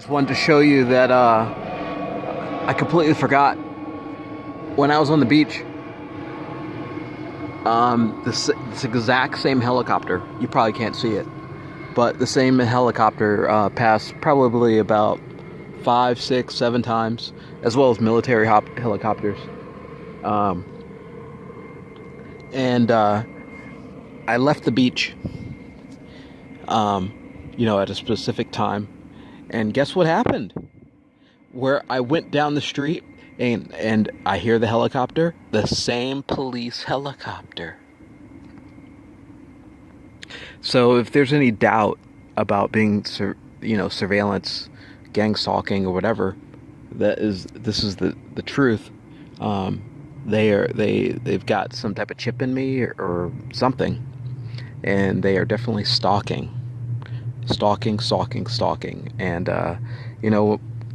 Just wanted to show you that I completely forgot when I was on the beach. This exact same helicopter. You probably can't see it, but the same helicopter passed probably about 5, 6, 7 times, as well as military helicopters. Um, and I left the beach, at a specific time, and guess what happened? Where I went down the street and I hear the helicopter, the same police helicopter. So if there's any doubt about being, surveillance, gang stalking, or whatever, this is the truth. They've got some type of chip in me or something, and they are definitely stalking. And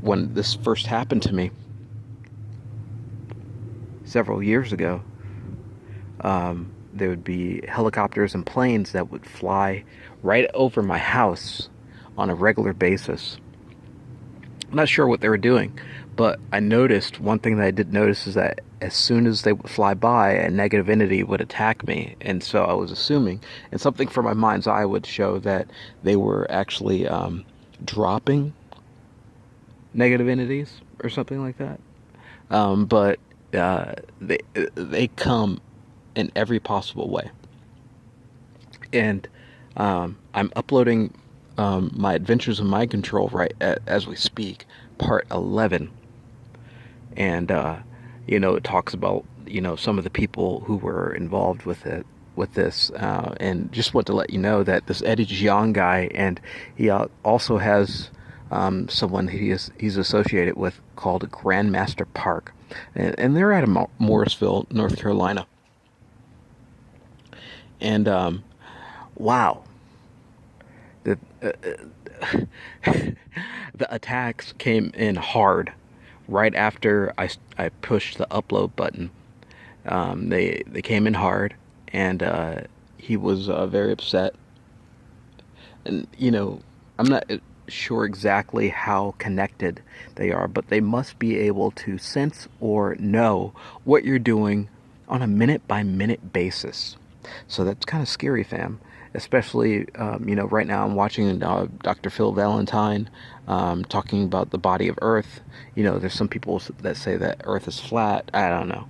when this first happened to me several years ago, there would be helicopters and planes that would fly right over my house on a regular basis. I'm not sure what they were doing, but I noticed one thing that I did notice is that as soon as they would fly by, a negative entity would attack me. And so I was assuming, and something from my mind's eye would show that they were actually dropping negative entities or something like that. But they come in every possible way. And I'm uploading my Adventures of Mind Control right as we speak, part 11. And it talks about some of the people who were involved with this, and just want to let you know that this Eddie Jiang guy, and he also has someone he's associated with called Grandmaster Park, and they're out of Morrisville, North Carolina. And wow, the the attacks came in hard right after I pushed the upload button. They came in hard, and he was very upset. And I'm not sure exactly how connected they are, but they must be able to sense or know what you're doing on a minute by minute basis. So that's kind of scary, fam. Especially, right now I'm watching Dr. Phil Valentine talking about the body of Earth. There's some people that say that Earth is flat. I don't know.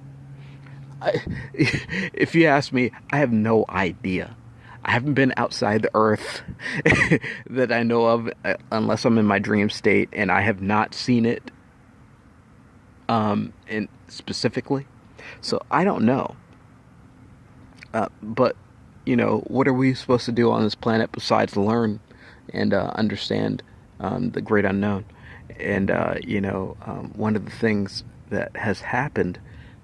If you ask me, I have no idea. I haven't been outside the Earth that I know of, unless I'm in my dream state, and I have not seen it in specifically. So I don't know. But what are we supposed to do on this planet besides learn and understand the great unknown? And one of the things that has happened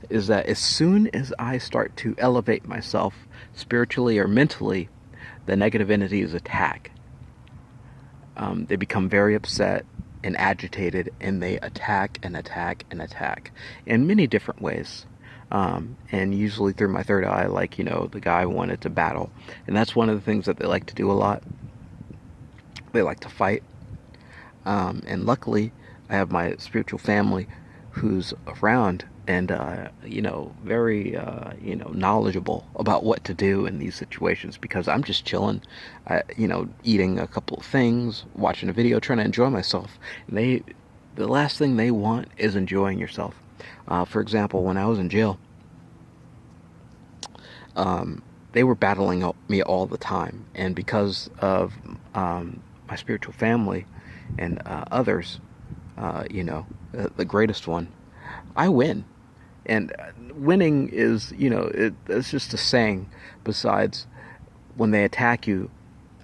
is that as soon as I start to elevate myself spiritually or mentally, the negative entities attack. They become very upset and agitated, and they attack and attack and attack in many different ways. And usually through my third eye, like, the guy wanted to battle. And that's one of the things that they like to do a lot. They like to fight. And luckily, I have my spiritual family who's around and, very, knowledgeable about what to do in these situations, because I'm just chilling, eating a couple of things, watching a video, trying to enjoy myself. And the last thing they want is enjoying yourself. For example, when I was in jail, they were battling me all the time. And because of my spiritual family and others, the greatest one, I win. And winning is, it's just a saying. Besides, when they attack you,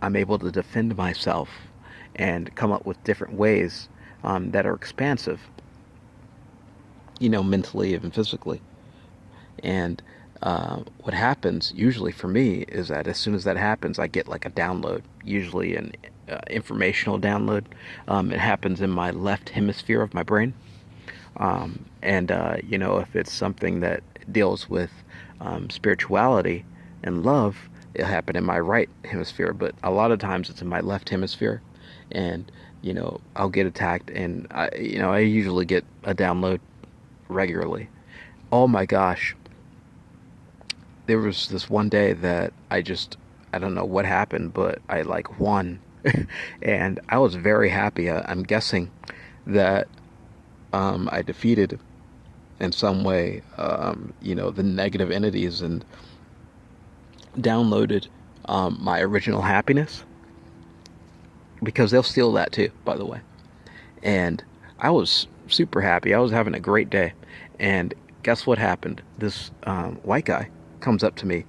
I'm able to defend myself and come up with different ways that are expansive, mentally and physically. And what happens usually for me is that as soon as that happens, I get like a download, usually an informational download. It happens in my left hemisphere of my brain. If it's something that deals with spirituality and love, it'll happen in my right hemisphere. But a lot of times it's in my left hemisphere. And I'll get attacked, and I usually get a download regularly. Oh my gosh, there was this one day that I don't know what happened, but I like won, and I was very happy. I'm guessing that I defeated in some way, the negative entities and downloaded my original happiness, because they'll steal that too, by the way. And I was super happy. I was having a great day. And guess what happened? This white guy comes up to me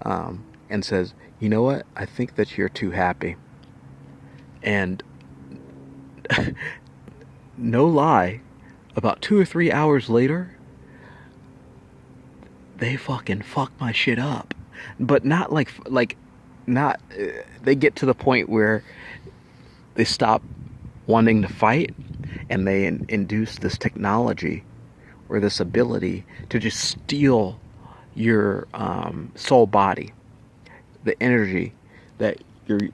and says, "You know what? I think that you're too happy." And no lie, about 2 or 3 hours later, they fucking fuck my shit up. But not not. They get to the point where they stop wanting to fight, and they induce this technology or this ability to just steal your soul body, the energy that you're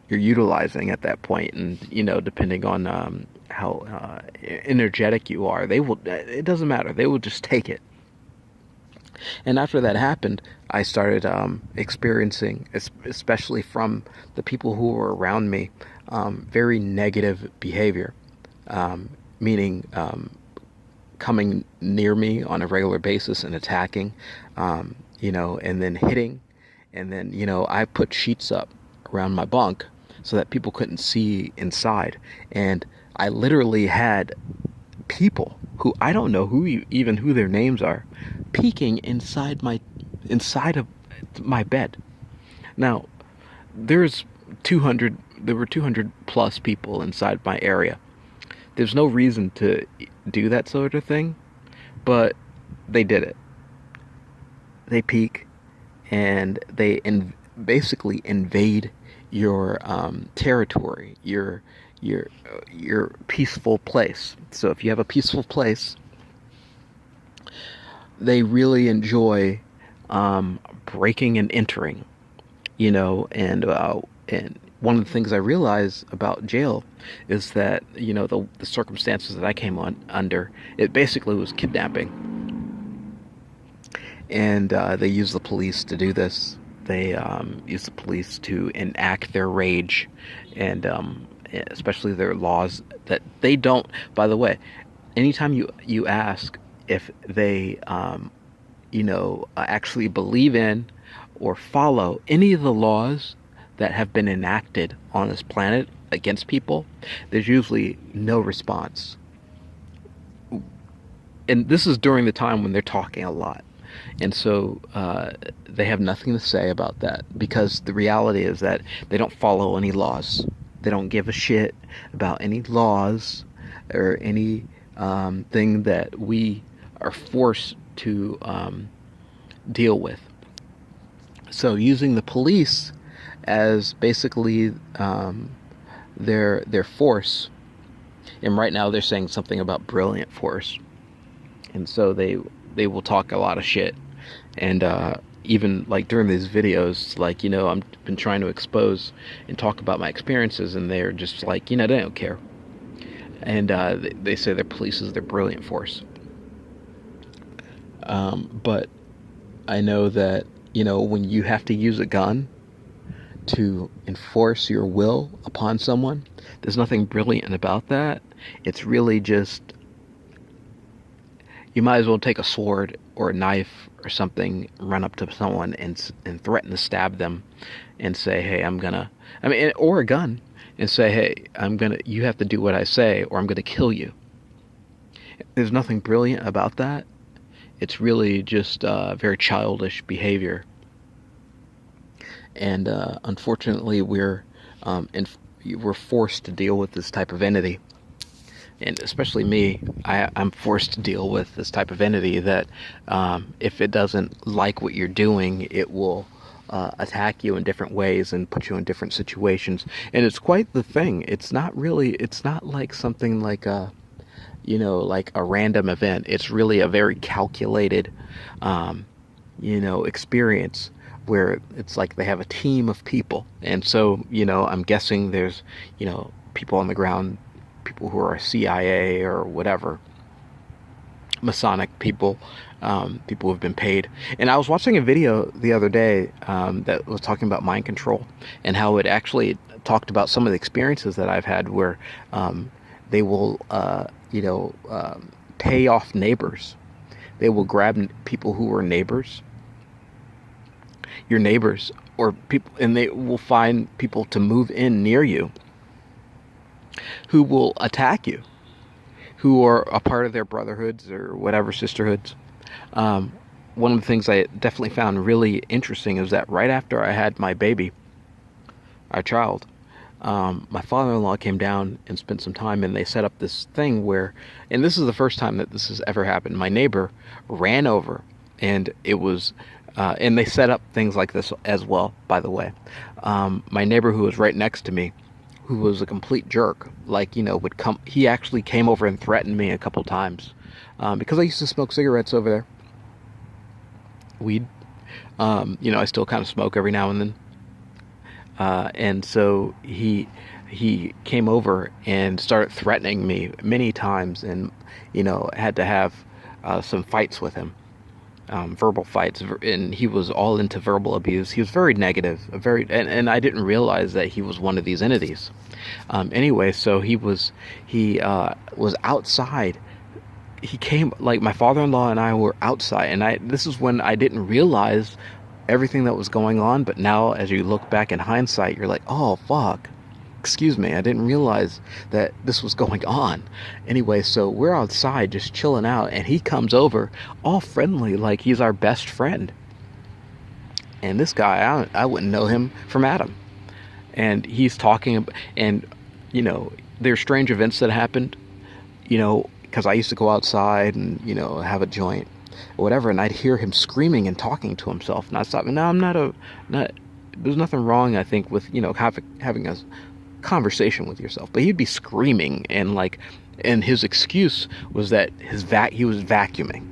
utilizing at that point. And depending on how energetic you are, they will. It doesn't matter. They will just take it. And after that happened, I started experiencing, especially from the people who were around me, very negative behavior, meaning coming near me on a regular basis and attacking, and then hitting. And then, I put sheets up around my bunk so that people couldn't see inside. And I literally had people who I don't know even who their names are, peeking inside of my bed. Now, there's 200 there were 200 plus people inside my area. There's no reason to do that sort of thing, but they did it. They peek, and they basically invade your territory, your peaceful place. So if you have a peaceful place, they really enjoy breaking and entering, and one of the things I realize about jail is that the circumstances that I came under, it basically was kidnapping, and they use the police to do this. They use the police to enact their rage, and especially their laws that they don't. By the way, anytime you ask if they actually believe in or follow any of the laws that have been enacted on this planet against people, there's usually no response. And this is during the time when they're talking a lot. And so they have nothing to say about that, because the reality is that they don't follow any laws. They don't give a shit about any laws or any thing that we are forced to deal with. So using the police as basically their force, and right now they're saying something about brilliant force, and so they will talk a lot of shit, and even like during these videos, like I'm been trying to expose and talk about my experiences, and they're just like they don't care, and they say their police is their brilliant force. But I know that when you have to use a gun to enforce your will upon someone, there's nothing brilliant about that. It's really just, you might as well take a sword or a knife or something, run up to someone and threaten to stab them, and say, hey, or a gun, and say, hey, you have to do what I say, or I'm gonna kill you. There's nothing brilliant about that. It's really just very childish behavior. And unfortunately, we're forced to deal with this type of entity, and especially me. I'm forced to deal with this type of entity that, if it doesn't like what you're doing, it will attack you in different ways and put you in different situations. And it's quite the thing. It's not like something like like a random event. It's really a very calculated, experience, where it's like they have a team of people. And so, I'm guessing there's, people on the ground, people who are CIA or whatever, Masonic people, people who have been paid. And I was watching a video the other day that was talking about mind control and how it actually talked about some of the experiences that I've had where they will, pay off neighbors. They will grab people who are neighbors, your neighbors, or people, and they will find people to move in near you who will attack you, who are a part of their brotherhoods or whatever, sisterhoods. One of the things I definitely found really interesting is that right after I had my baby, our child, my father-in-law came down and spent some time, and they set up this thing where, and this is the first time that this has ever happened, my neighbor ran over, and it was, and they set up things like this as well, by the way. My neighbor who was right next to me, who was a complete jerk, like, would come, he actually came over and threatened me a couple times, because I used to smoke cigarettes over there, weed. I still kind of smoke every now and then. And so he came over and started threatening me many times, and had to have some fights with him, verbal fights, and he was all into verbal abuse. He was very negative, and I didn't realize that he was one of these entities. Anyway, so he was outside. He came, like, my father-in-law and I were outside, and this is when I didn't realize everything that was going on, but now as you look back in hindsight, you're like, oh fuck, excuse me, I didn't realize that this was going on. Anyway, so we're outside just chilling out, and he comes over all friendly, like he's our best friend. And this guy, I wouldn't know him from Adam. And he's talking, and there's strange events that happened, because I used to go outside and have a joint or whatever, and I'd hear him screaming and talking to himself, and I thought, no, there's nothing wrong, I think, with having a conversation with yourself, but he'd be screaming, and his excuse was that he was vacuuming.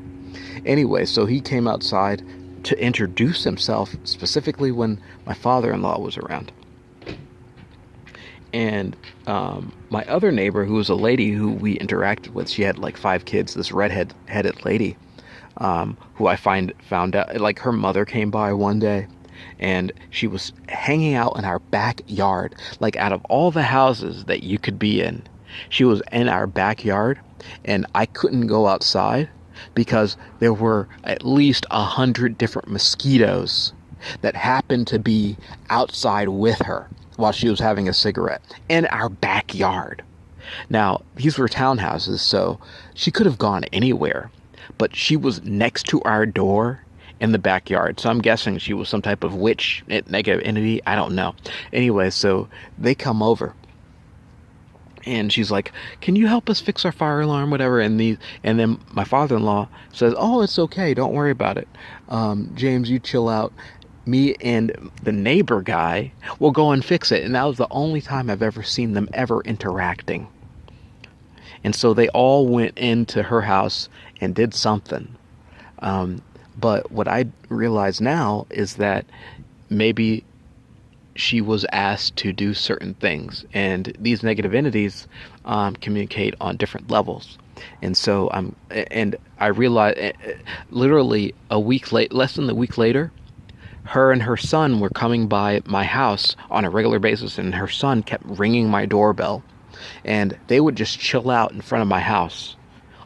Anyway, so he came outside to introduce himself, specifically when my father-in-law was around. And my other neighbor, who was a lady who we interacted with, she had like 5 kids, this redheaded lady, who I found out, like, her mother came by one day, and she was hanging out in our backyard. Like, out of all the houses that you could be in, she was in our backyard, and I couldn't go outside because there were at least 100 different mosquitoes that happened to be outside with her while she was having a cigarette in our backyard. Now, these were townhouses, so she could have gone anywhere, but she was next to our door in the backyard, so I'm guessing she was some type of witch, negative entity, I don't know. Anyway, so they come over, and she's like, can you help us fix our fire alarm, whatever, and then my father-in-law says, oh, it's okay, don't worry about it, James, you chill out, me and the neighbor guy will go and fix it. And that was the only time I've ever seen them ever interacting. And so they all went into her house and did something. But what I realize now is that maybe she was asked to do certain things, and these negative entities communicate on different levels. And so I realized, literally less than a week later, her and her son were coming by my house on a regular basis, and her son kept ringing my doorbell, and they would just chill out in front of my house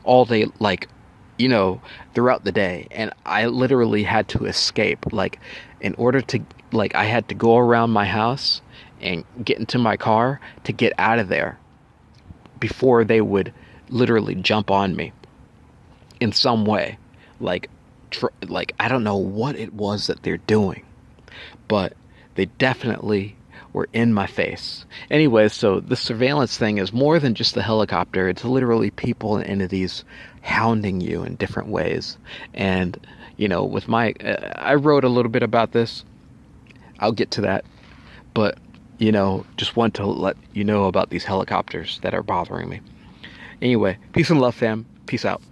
all day, throughout the day. And I literally had to escape, in order to, I had to go around my house and get into my car to get out of there before they would literally jump on me in some way. I don't know what it was that they're doing, but they definitely were in my face. Anyway, so the surveillance thing is more than just the helicopter. It's literally people and entities hounding you in different ways. And, with I wrote a little bit about this. I'll get to that. But, just want to let you know about these helicopters that are bothering me. Anyway, peace and love, fam. Peace out.